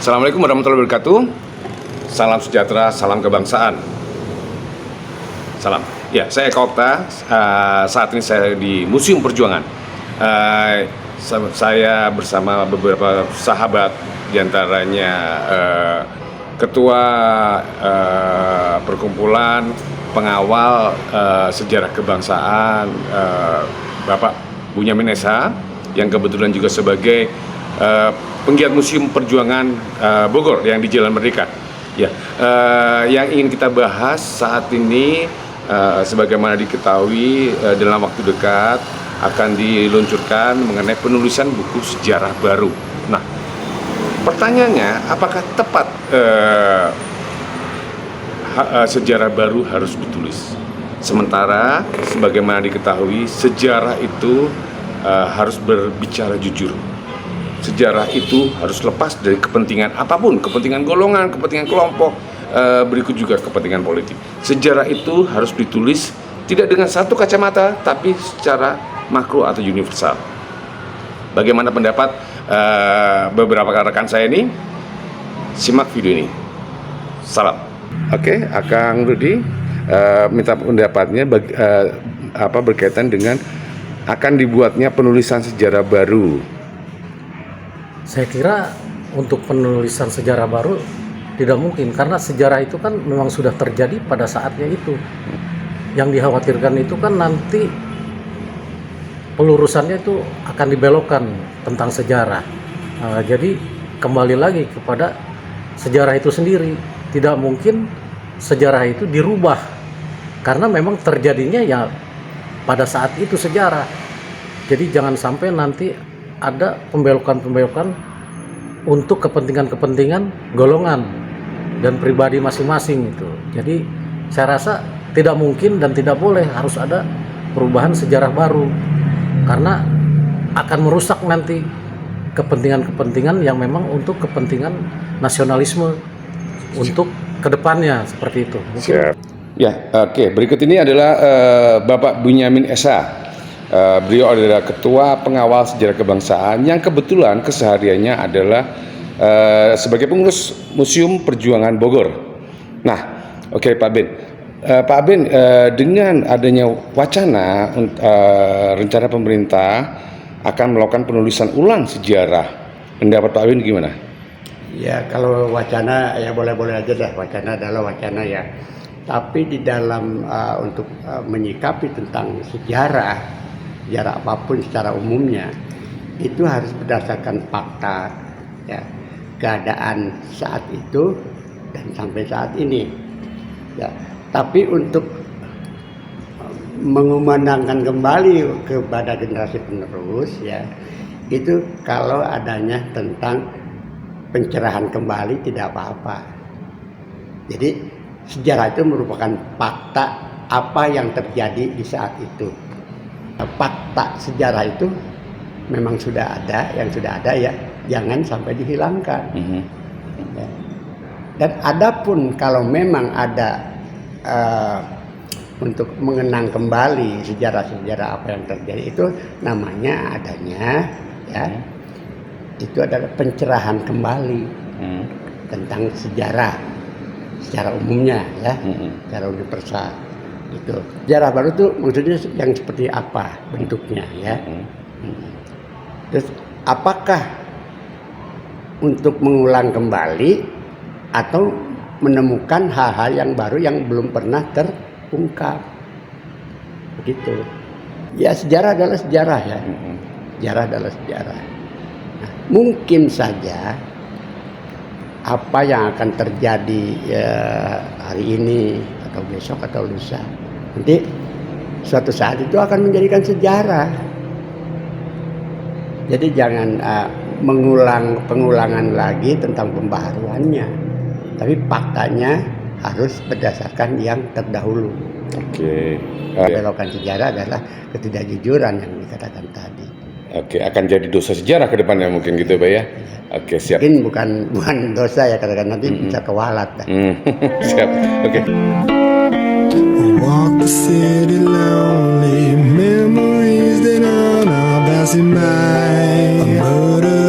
Assalamualaikum warahmatullahi wabarakatuh. Salam sejahtera, salam kebangsaan. Salam. Ya, saya Eka Okta. Saat ini saya di Museum Perjuangan. Saya bersama beberapa sahabat, diantaranya Ketua Perkumpulan Pengawal Sejarah Kebangsaan, Bapak Bunyamin Esa, yang kebetulan juga sebagai penggiat Museum Perjuangan Bogor yang di Jalan Merdeka. Ya, yang ingin kita bahas saat ini, sebagaimana diketahui dalam waktu dekat akan diluncurkan mengenai penulisan buku sejarah baru. Nah, pertanyaannya, apakah tepat sejarah baru harus ditulis? Sementara, sebagaimana diketahui, sejarah itu harus berbicara jujur. Sejarah itu harus lepas dari kepentingan apapun, kepentingan golongan, kepentingan kelompok, berikut juga kepentingan politik. Sejarah itu harus ditulis tidak dengan satu kacamata, tapi secara makro atau universal. Bagaimana pendapat beberapa rekan saya ini? Simak video ini. Salam. Oke, Akang Rudi minta pendapatnya berkaitan dengan akan dibuatnya penulisan sejarah baru. Saya kira untuk penulisan sejarah baru tidak mungkin, karena sejarah itu kan memang sudah terjadi pada saatnya itu. Yang dikhawatirkan itu kan nanti pelurusannya itu akan dibelokkan tentang sejarah. Jadi kembali lagi kepada sejarah itu sendiri. Tidak mungkin sejarah itu dirubah, karena memang terjadinya ya pada saat itu sejarah. Jadi jangan sampai nanti ada pembelokan-pembelokan untuk kepentingan-kepentingan golongan dan pribadi masing-masing itu. Jadi saya rasa tidak mungkin dan tidak boleh harus ada perubahan sejarah baru, karena akan merusak nanti kepentingan-kepentingan yang memang untuk kepentingan nasionalisme untuk kedepannya, seperti itu. Mungkin. Siap. Ya, oke. Berikut ini adalah Bapak Bunyamin Esa. Beliau adalah Ketua Pengawal Sejarah Kebangsaan yang kebetulan kesehariannya adalah sebagai pengurus Museum Perjuangan Bogor. Nah, oke, Pak Ben. Pak Ben, dengan adanya wacana rencana pemerintah akan melakukan penulisan ulang sejarah, pendapat Pak Ben gimana? Ya, kalau wacana ya boleh-boleh aja dah. Wacana adalah wacana ya. Tapi di dalam untuk menyikapi tentang sejarah apapun secara umumnya, itu harus berdasarkan fakta, ya, keadaan saat itu dan sampai saat ini. Ya, tapi untuk mengumandangkan kembali kepada generasi penerus, ya, itu kalau adanya tentang pencerahan kembali tidak apa-apa. Jadi sejarah itu merupakan fakta apa yang terjadi di saat itu. Fakta sejarah itu memang sudah ada, yang sudah ada ya, jangan sampai dihilangkan. Ya. Dan adapun kalau memang ada untuk mengenang kembali sejarah-sejarah apa yang terjadi, itu namanya adanya ya, itu adalah pencerahan kembali tentang sejarah secara umumnya ya, secara universal. Itu sejarah baru itu maksudnya yang seperti apa bentuknya ya. Terus apakah untuk mengulang kembali atau menemukan hal-hal yang baru yang belum pernah terungkap, begitu ya. Sejarah adalah sejarah ya. Sejarah adalah sejarah. Nah, mungkin saja apa yang akan terjadi ya, hari ini atau besok atau lusa, nanti suatu saat itu akan menjadikan sejarah. Jadi jangan pengulangan lagi tentang pembaharuannya, tapi faktanya harus berdasarkan yang terdahulu. Oke. Belokan sejarah adalah ketidakjujuran yang dikatakan tadi. Oke, akan jadi dosa sejarah ke depannya mungkin gitu, Pak ya. Oke, siap. Mungkin bukan dosa ya, katakan nanti bisa kewalat. Siap. Oke. Walk the city lonely, memories that are passing by. A murder